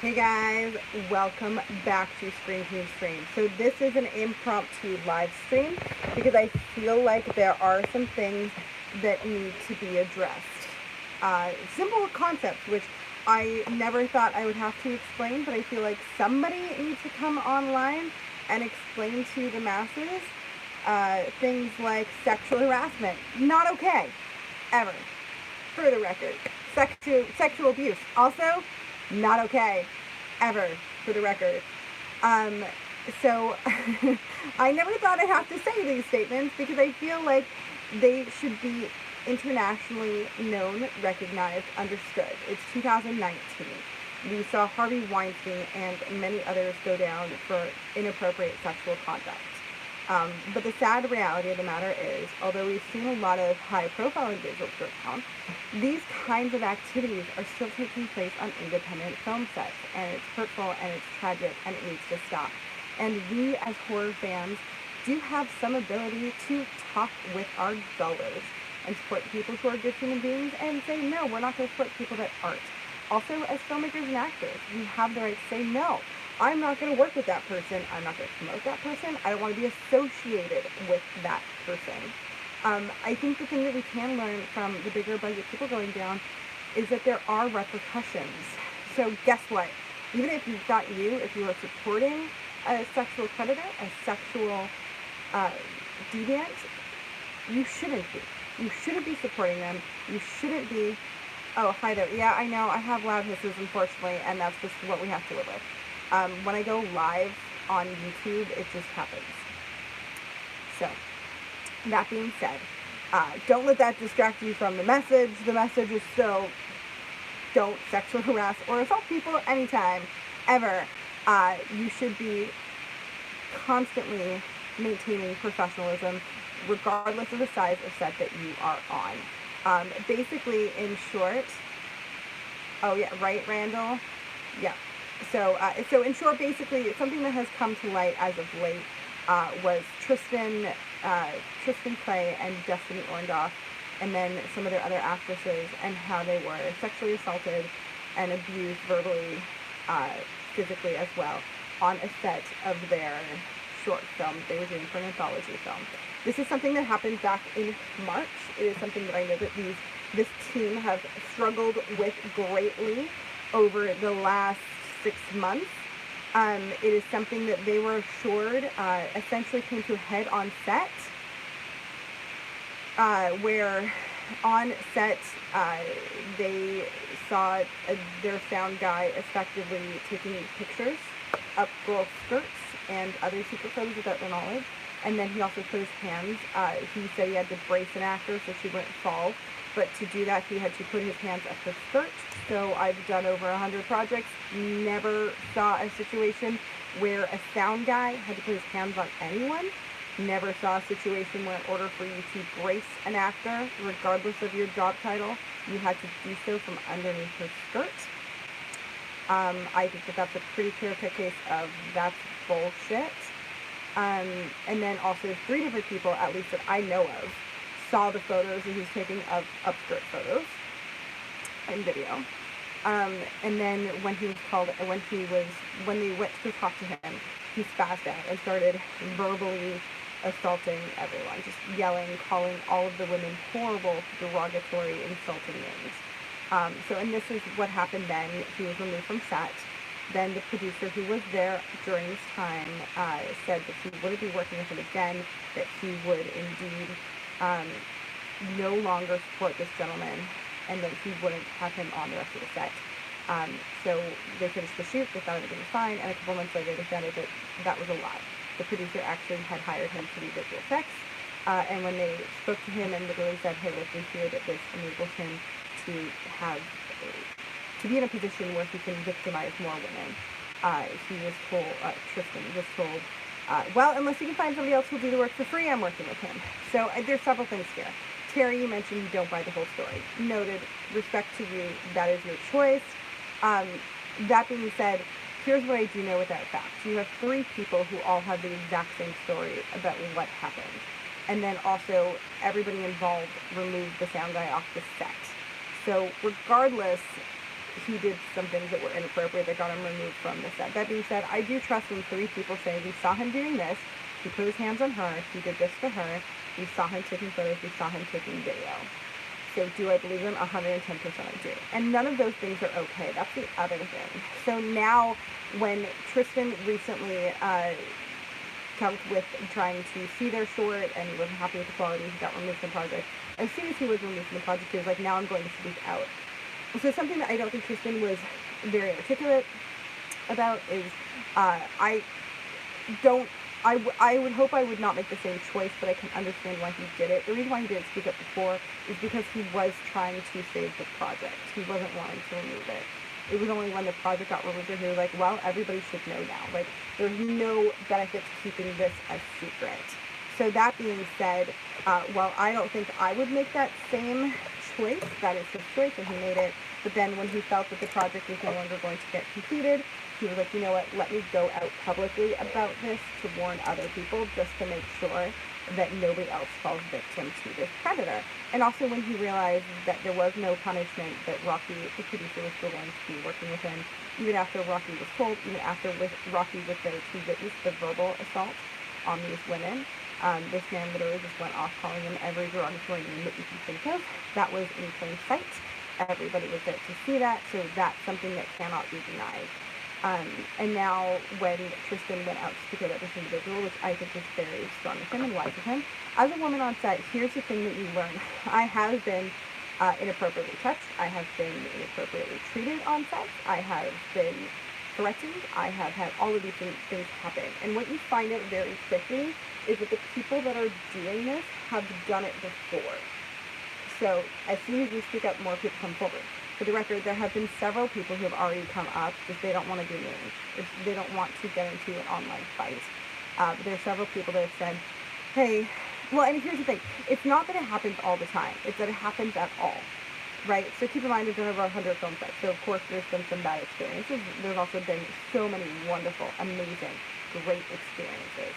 Hey guys, welcome back to Screen Team Stream. So this is an impromptu live stream because I feel like there are some things that need to be addressed. Simple concepts which I never thought I would have to explain, but I feel like somebody needs to come online and explain to the masses things like sexual harassment. Not okay, ever. For the record. Sexual abuse. Also, not okay. Ever, for the record. Um, so, I never thought I'd have to say these statements because I feel like they should be internationally known, recognized, understood. It's 2019. We saw Harvey Weinstein and many others go down for inappropriate sexual conduct. But the sad reality of the matter is, although we've seen a lot of high-profile individuals go down, these kinds of activities are still taking place on independent film sets, and it's hurtful and it's tragic and it needs to stop. And we as horror fans do have some ability to talk with our dollars and support people who are good human beings and say, no, we're not going to support people that aren't. Also, as filmmakers and actors, we have the right to say, no, I'm not going to work with that person. I'm not going to promote that person. I don't want to be associated with that person. I think the thing that we can learn from the bigger budget people going down is that there are repercussions. So guess what? Even if you if you are supporting a sexual predator, a sexual deviant, you shouldn't be. You shouldn't be supporting them. You shouldn't be. Oh, hi there. Yeah, I know. I have loud hisses, unfortunately, and that's just what we have to live with. When I go live on YouTube, it just happens. So, that being said, don't let that distract you from the message. The message is still, don't sexually harass or assault people anytime, ever. You should be constantly maintaining professionalism, regardless of the size of set that you are on. Basically, in short, oh yeah, right, Randall? Yeah. So in short, basically, something that has come to light as of late was Tristan Clay and Destinie Orndoff, and then some of their other actresses, and how they were sexually assaulted and abused verbally, physically as well, on a set of their short film they were doing for an anthology film. This is something that happened back in March. It is something that I know that this team have struggled with greatly over the last 6 months. It is something that they were assured essentially came to a head on set, where on set they saw their sound guy effectively taking pictures up girls' skirts and other secret photos without their knowledge. And then he also put his hands, he said he had to brace an actor so she wouldn't fall. But to do that, he had to put his hands up her skirt. So I've done over 100 projects, never saw a situation where a sound guy had to put his hands on anyone. Never saw a situation where in order for you to brace an actor, regardless of your job title, you had to do so from underneath her skirt. I think that that's a pretty clear-cut case of that's bullshit. And then also 3 different people, at least that I know of, saw the photos that he was taking of upskirt photos and video. And then when they went to talk to him, he spazzed out and started verbally assaulting everyone, just yelling, calling all of the women horrible, derogatory, insulting names. And this is what happened then. He was removed from set. Then the producer who was there during this time said that he wouldn't be working with him again, that he would indeed no longer support this gentleman, and that he wouldn't have him on the rest of the set. So they finished the shoot, they thought everything was fine, and a couple months later they found out that that was a lie. The producer actually had hired him to do visual effects, and when they spoke to him and literally said, hey, look, we fear that this enables him to be in a position where he can victimize more women. He was told, Tristan was told, well, unless you can find somebody else who'll do the work for free, I'm working with him. So there's several things here. Terry, you mentioned you don't buy the whole story. Noted. Respect to you. That is your choice. That being said, here's what I do know without fact. You have 3 people who all have the exact same story about what happened. And then also, everybody involved removed the sound guy off the set. So regardless, he did some things that were inappropriate that got him removed from the set. That being said, I do trust when 3 people say, we saw him doing this, he put his hands on her, he did this to her, we saw him taking photos, we saw him taking video. So do I believe them? 110% I do. And none of those things are okay. That's the other thing. So now when Tristan recently comes with trying to see their short and he wasn't happy with the quality, he got removed from the project. As soon as he was removed from the project, he was like, now I'm going to speak out. So something that I don't think Tristan was very articulate about is I would hope I would not make the same choice, but I can understand why he did it. The reason why he didn't speak up before is because he was trying to save the project. He wasn't wanting to remove it. It was only when the project got removed that he was like, well, everybody should know now. Like, there's no benefit to keeping this a secret. So that being said, while I don't think I would make that same choice, that is his choice, and he made it. But then when he felt that the project was no longer going to get completed, he was like, you know what, let me go out publicly about this to warn other people just to make sure that nobody else falls victim to this predator. And also when he realized that there was no punishment, that Rocky, the producer, was still going to be working with him, even after Rocky was told, even after Rocky was there to witness the verbal assault on these women. This man literally just went off calling them every derogatory name that you can think of. That was in plain sight. Everybody was there to see that, so that's something that cannot be denied. And now when Tristan went out to speak about this individual, which I think is very strong of him and wise of him, as a woman on set, here's the thing that you learn. I have been inappropriately touched. I have been inappropriately treated on set. I have been threatened. I have had all of these things happen. And what you find out very quickly is that the people that are doing this have done it before. So as soon as you speak up, more people come forward. For the record, there have been several people who have already come up because they don't want to be named. They don't want to get into an online fight. There are several people that have said, hey, well, and here's the thing. It's not that it happens all the time. It's that it happens at all, right? So keep in mind, there's been over 100 film sets. So, of course, there's been some bad experiences. There's also been so many wonderful, amazing, great experiences.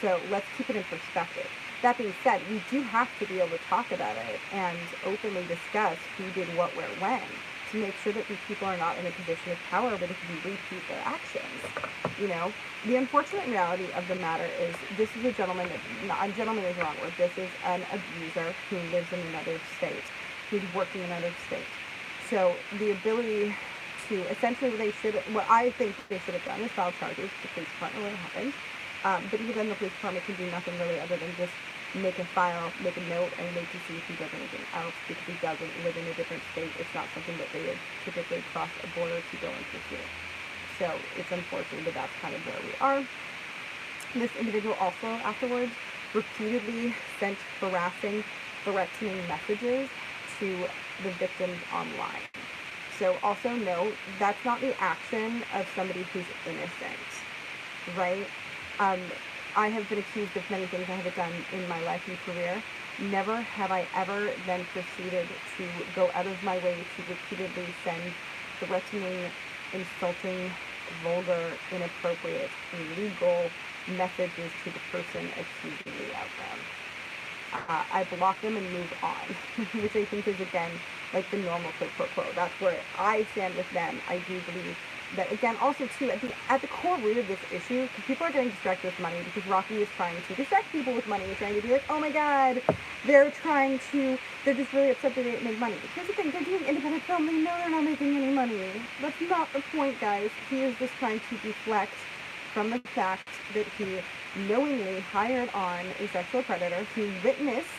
So let's keep it in perspective. That being said, we do have to be able to talk about it and openly discuss who did what, where, when, to make sure that these people are not in a position of power where they can repeat their actions. You know, the unfortunate reality of the matter is this is a gentleman that, a gentleman is the wrong word, this is an abuser who lives in another state, who's working in another state. So the ability to, essentially what I think they should have done is file charges. The police department when it happened. But even then, the police department can do nothing really other than just make a file, make a note, and wait to see if he does anything else, because he doesn't live in a different state. It's not something that they would typically cross a border to go and pursue. So it's unfortunate, but that's kind of where we are. This individual also afterwards repeatedly sent harassing, threatening messages to the victims online. So also note, that's not the action of somebody who's innocent, right? I have been accused of many things I have done in my life and career. Never have I ever then proceeded to go out of my way to repeatedly send threatening, insulting, vulgar, inappropriate, illegal messages to the person accusing me of them. I block them and move on, which I think is, again, like the normal quid pro quo. That's where I stand with them. I do believe that, again, also, too, at the core root of this issue, because people are getting distracted with money, because Rocky is trying to distract people with money, trying to be like, oh my god, they're just really upset that they didn't make money. Here's the thing, they're doing independent film, they know they're not making any money. That's not the point, guys. He is just trying to deflect from the fact that he knowingly hired on a sexual predator who witnessed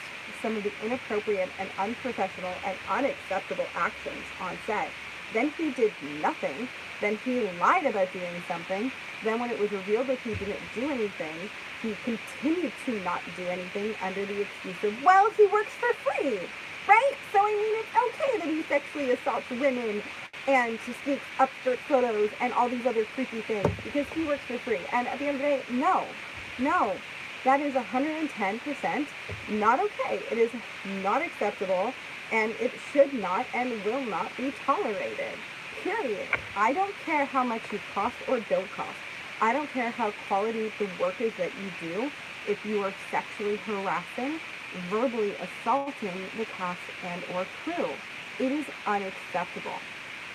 some of the inappropriate and unprofessional and unacceptable actions on set. Then he did nothing. Then he lied about doing something. Then when it was revealed that he didn't do anything, he continued to not do anything under the excuse of, well, he works for free, right? So, I mean, it's okay that he sexually assaults women and to sneak upskirt photos and all these other creepy things because he works for free. And at the end of the day, no, that is 110% not okay. It is not acceptable, and it should not and will not be tolerated. Period. I don't care how much you cost or don't cost. I don't care how quality the work is that you do. If you are sexually harassing, verbally assaulting the cast and or crew, it is unacceptable.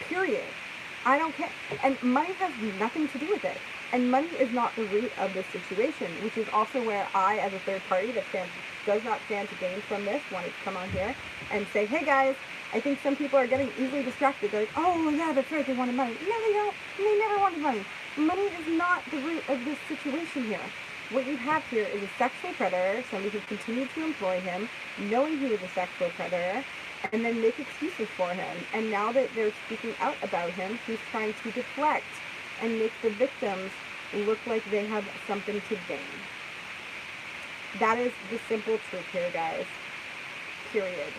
Period. I don't care. And money has nothing to do with it. And money is not the root of this situation, which is also where I, as a third party that does not stand to gain from this, wanted to come on here and say, hey guys, I think some people are getting easily distracted. They're like, oh yeah, that's right, they wanted money. No, they don't. They never wanted money. Money is not the root of this situation here. What you have here is a sexual predator, somebody who continued to employ him, knowing he was a sexual predator, and then make excuses for him. And now that they're speaking out about him, he's trying to deflect and make the victims look like they have something to gain. That is the simple truth here, guys. Period.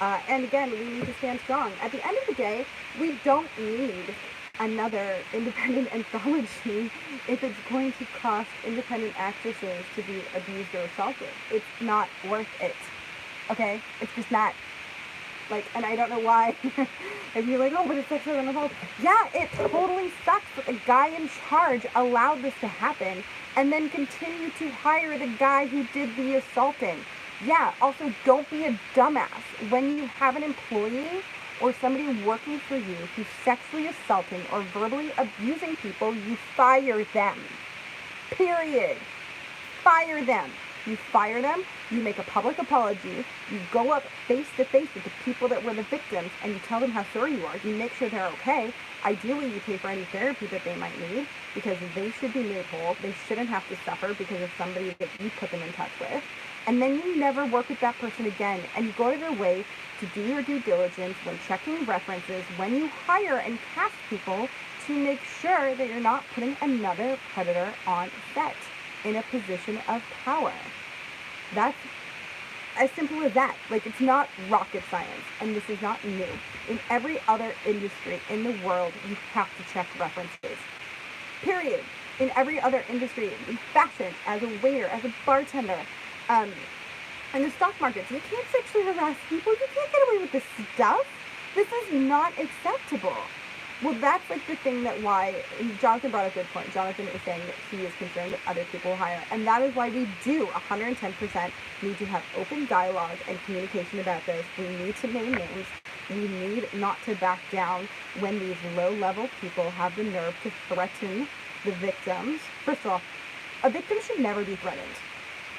And again, we need to stand strong. At the end of the day, we don't need another independent anthology if it's going to cost independent actresses to be abused or assaulted. It's not worth it. Okay? It's just not. Like, and I don't know why, if you're like, oh, but it's sexually unresolved. Yeah, it totally sucks that the guy in charge allowed this to happen and then continued to hire the guy who did the assaulting. Yeah, also, don't be a dumbass. When you have an employee or somebody working for you who's sexually assaulting or verbally abusing people, you fire them. Period. Fire them. You fire them, you make a public apology, you go up face to face with the people that were the victims, and you tell them how sorry you are. You make sure they're okay. Ideally, you pay for any therapy that they might need, because they should be made whole. They shouldn't have to suffer because of somebody that you put them in touch with. And then you never work with that person again, and you go out of your way to do your due diligence when checking references, when you hire and cast people, to make sure that you're not putting another predator on set in a position of power. That's as simple as that. Like, it's not rocket science, and this is not new. In every other industry in the world, you have to check references. Period. In every other industry, in fashion, as a waiter, as a bartender, in the stock markets, you can't sexually harass people. You can't get away with this stuff. This is not acceptable. Well, that's like the thing that why Jonathan brought a good point. Jonathan is saying that he is concerned that other people hire. And that is why we do 110% need to have open dialogue and communication about this. We need to name names. We need not to back down when these low-level people have the nerve to threaten the victims. First of all, a victim should never be threatened.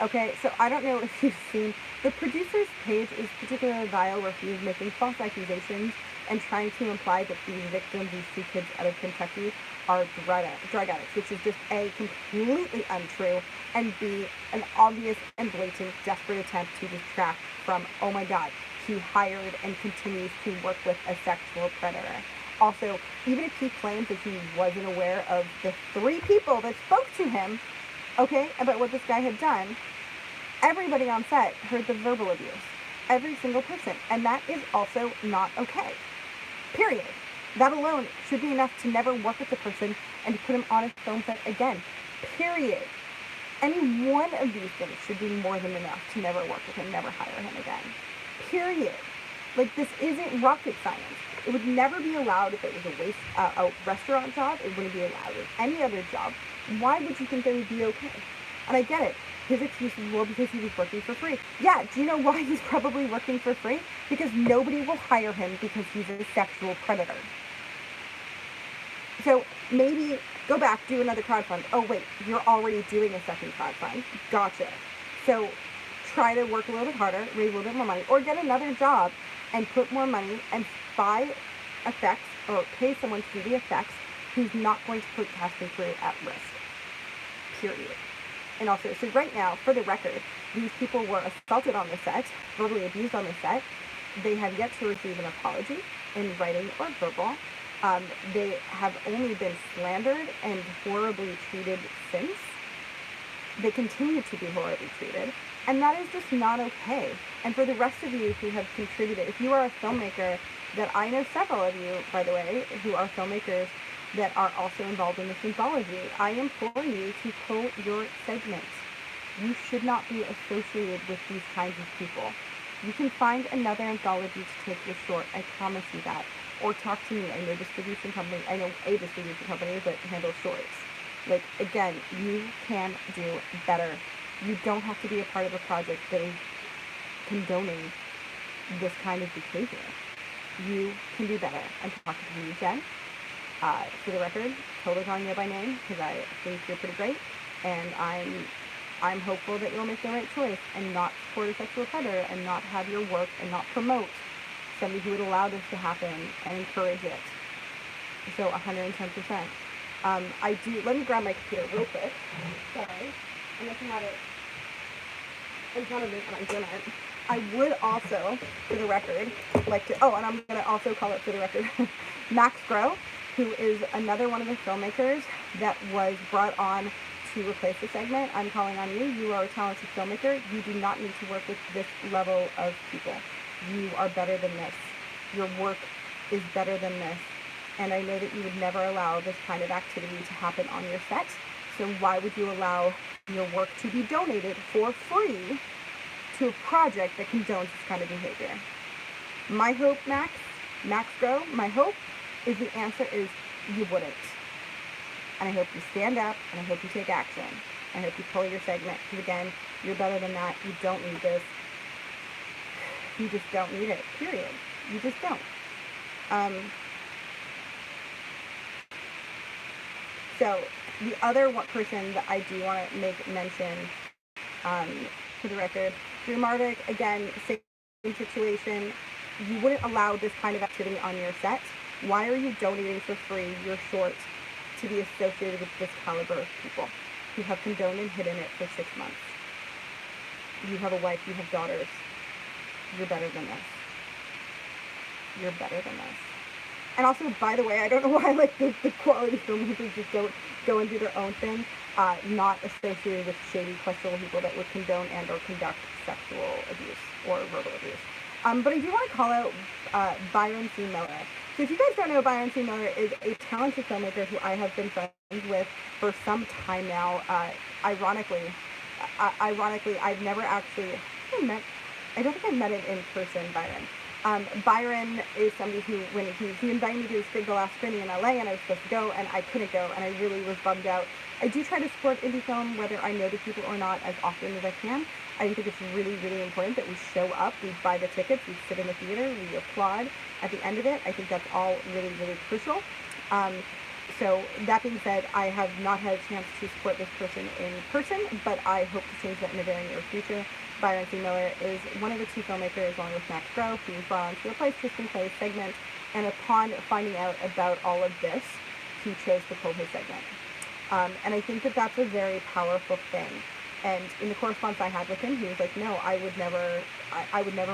Okay, so I don't know if you've seen, the producer's page is particularly vile where he's making false accusations and trying to imply that these victims, these two kids out of Kentucky, are drug addicts, which is just A, completely untrue, and B, an obvious and blatant, desperate attempt to distract from, oh my God, he hired and continues to work with a sexual predator. Also, even if he claims that he wasn't aware of the 3 people that spoke to him, okay, about what this guy had done, everybody on set heard the verbal abuse. Every single person. And that is also not okay. Period. That alone should be enough to never work with the person and to put him on a film set again. Period. Any one of these things should be more than enough to never work with him, never hire him again. Period. Like, this isn't rocket science. It would never be allowed if it was a restaurant job. It wouldn't be allowed with any other job. Why would you think that would be okay? And I get it. His excuse is, well, because he was working for free. Yeah, do you know why he's probably working for free? Because nobody will hire him because he's a sexual predator. So maybe go back, do another crowdfund. Oh, wait, you're already doing a second crowdfund. Gotcha. So try to work a little bit harder, raise a little bit more money, or get another job and put more money and buy effects or pay someone to do the effects who's not going to put cast and crew at risk. Period. And also, so right now, for the record, these people were assaulted on the set, verbally abused on the set. They have yet to receive an apology in writing or verbal. They have only been slandered and horribly treated since. They continue to be horribly treated. And that is just not okay. And for the rest of you who have contributed, if you are a filmmaker, that I know several of you, by the way, who are filmmakers that are also involved in this anthology, I implore you to pull your segment. You should not be associated with these kinds of people. You can find another anthology to take this short, I promise you that. Or talk to me. I know a distribution company that handles shorts. Like, again, you can do better. You don't have to be a part of a project that is condoning this kind of behavior. You can do better. I'm talking to you, Jen. For the record, totally calling you by name because I think you're pretty great, and I'm hopeful that you'll make the right choice and not support a sexual predator and not have your work and not promote somebody who would allow this to happen and encourage it. So 110%. Let me grab my computer real quick. Sorry. I'm looking at it in front of me and I'm doing it. I would also, for the record, like to, and I'm going to also call it for the record, Max Grow, who is another one of the filmmakers that was brought on to replace the segment. I'm calling on you. You are a talented filmmaker. You do not need to work with this level of people. You are better than this. Your work is better than this. And I know that you would never allow this kind of activity to happen on your set. So why would you allow your work to be donated for free to a project that condones this kind of behavior? My hope, Max Grow, my hope is the answer is you wouldn't. And I hope you stand up, and I hope you take action. I hope you pull your segment, because again, you're better than that. You don't need this. You just don't need it, period. You just don't. So the other one person that I do want to make mention, for the record, Drew Mardick, again, same situation. You wouldn't allow this kind of activity on your set. Why are you donating for free your short to be associated with this caliber of people who have condoned and hidden it for 6 months? You have a wife, you have daughters. You're better than this. You're better than this. And also, by the way, I don't know why the quality filmmakers just don't go and do their own thing, not associated with shady, questionable people that would condone and or conduct sexual abuse or verbal abuse. But I do want to call out Byron C. Miller. So if you guys don't know, Byron C. Miller is a talented filmmaker who I have been friends with for some time now. Ironically, I've never actually I don't think I met him in person, Byron. Byron is somebody who, when he invited me to his big last screening in LA, and I was supposed to go, and I couldn't go, and I really was bummed out. I do try to support indie film, whether I know the people or not, as often as I can. I think it's really, really important that we show up, we buy the tickets, we sit in the theater, we applaud at the end of it. I think that's all really, really crucial. So that being said, I have not had a chance to support this person in person, but I hope to change that in the very near future. Byron C. Miller is one of the two filmmakers, along with Max Grow, who was brought on to replace Tristan Clay's segment, and upon finding out about all of this, he chose to pull his segment. And I think that that's a very powerful thing. And in the correspondence I had with him, he was like, no, I would never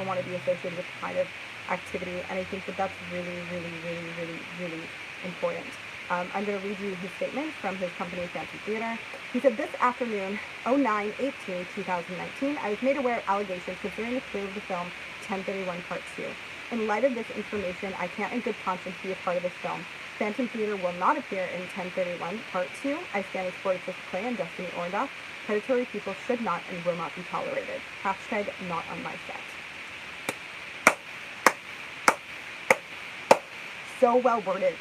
want to be associated with the kind of activity, and I think that that's really, really, really, really, really important. I'm going to read you his statement from his company, Phantom Theater. He said, this afternoon, 09/18/2019, I was made aware of allegations concerning the crew of the film 1031 Part 2. In light of this information, I can't in good conscience be a part of this film. Phantom Theater will not appear in 1031 Part 2. I stand with Tristan Clay and Destinie Orndoff. Predatory people should not and will not be tolerated. Hashtag not on my set. So well worded.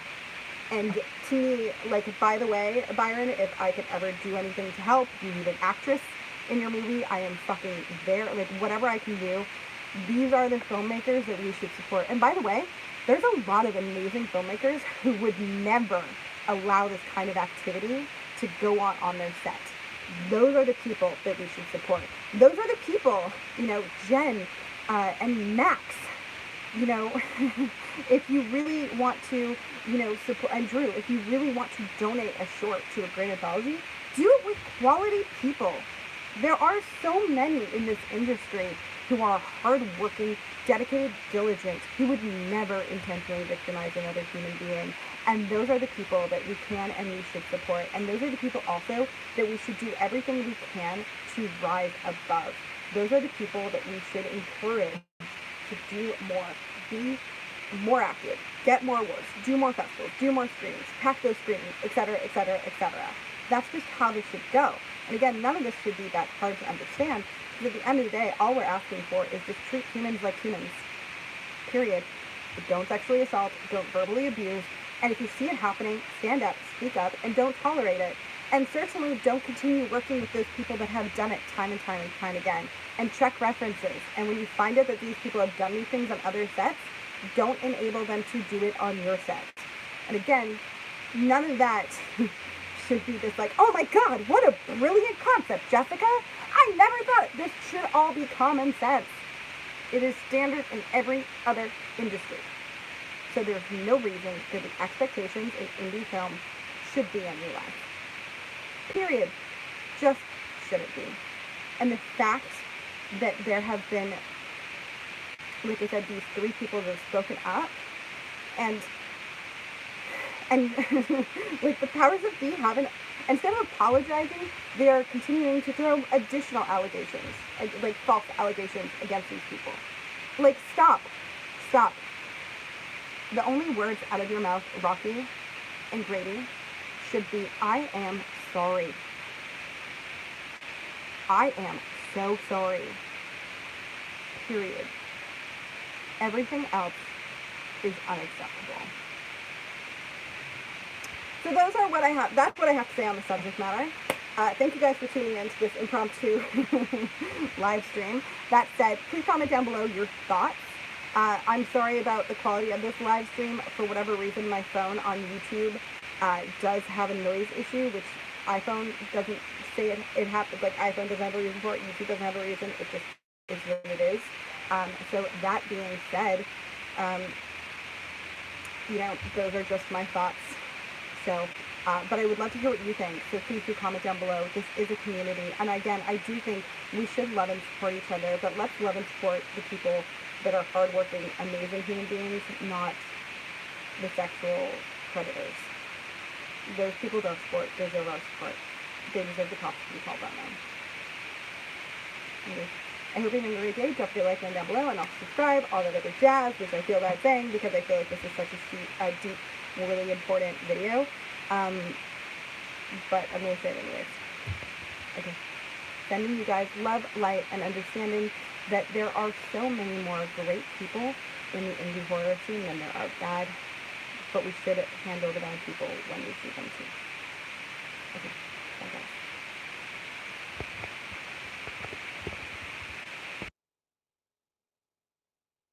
And to me, by the way, Byron, if I could ever do anything to help, you need an actress in your movie, I am fucking there. Whatever I can do. These are the filmmakers that we should support. And by the way, there's a lot of amazing filmmakers who would never allow this kind of activity to go on their set. Those are the people that we should support. Those are the people, Jen and Max, if you really want to, support, and Drew, if you really want to donate a short to a great anthology, do it with quality people. There are so many in this industry who are hardworking, dedicated, diligent, who would never intentionally victimize another human being. And those are the people that we can and we should support. And those are the people also that we should do everything we can to rise above. Those are the people that we should encourage to do more, be more active, get more awards, do more festivals, do more screenings, pack those screenings, etc., etc., etc. That's just how this should go. And again, none of this should be that hard to understand, because at the end of the day, all we're asking for is just treat humans like humans. Period. Don't sexually assault, don't verbally abuse, and if you see it happening, stand up, speak up, and don't tolerate it. And certainly don't continue working with those people that have done it time and time again. And check references. And when you find out that these people have done these things on other sets, Don't enable them to do it on your set. And again, none of that should be this like, oh my God, what a brilliant concept, Jessica. I never thought this should all be common sense. It is standard in every other industry. So there's no reason that the expectations in indie film should be any less. Period. Just shouldn't be. And the fact that there have been, like I said, these 3 people that have spoken up, and like the powers that be haven't, instead of apologizing, they are continuing to throw additional allegations, like false allegations against these people. Like, stop. The only words out of your mouth, Rocky and Grady, should be, I am sorry. I am so sorry. Period. Everything else is unacceptable. So those are that's what I have to say on the subject matter. Thank you guys for tuning in to this impromptu live stream. That said, please comment down below your thoughts. I'm sorry about the quality of this live stream. For whatever reason, my phone on YouTube does have a noise issue, which iPhone doesn't say it happens. Like, iPhone doesn't have a reason for it, YouTube doesn't have a reason. It just is what it is. So that being said, those are just my thoughts. So, but I would love to hear what you think. So please do comment down below. This is a community. And again, I do think we should love and support each other, but let's love and support the people that are hardworking, amazing human beings, not the sexual predators. Those people don't support, deserve our support. They deserve the cops to be called on them. Anyways, I hope you're having a great day. Drop your like down below and also subscribe, all that other jazz, which I feel bad saying because I feel like this is such a deep, really important video. But I'm going to say it anyways. Okay. Sending you guys love, light, and understanding that there are so many more great people in the indie horror scene than there are bad, but we should handle the bad people when we see them too. Okay. Bye guys.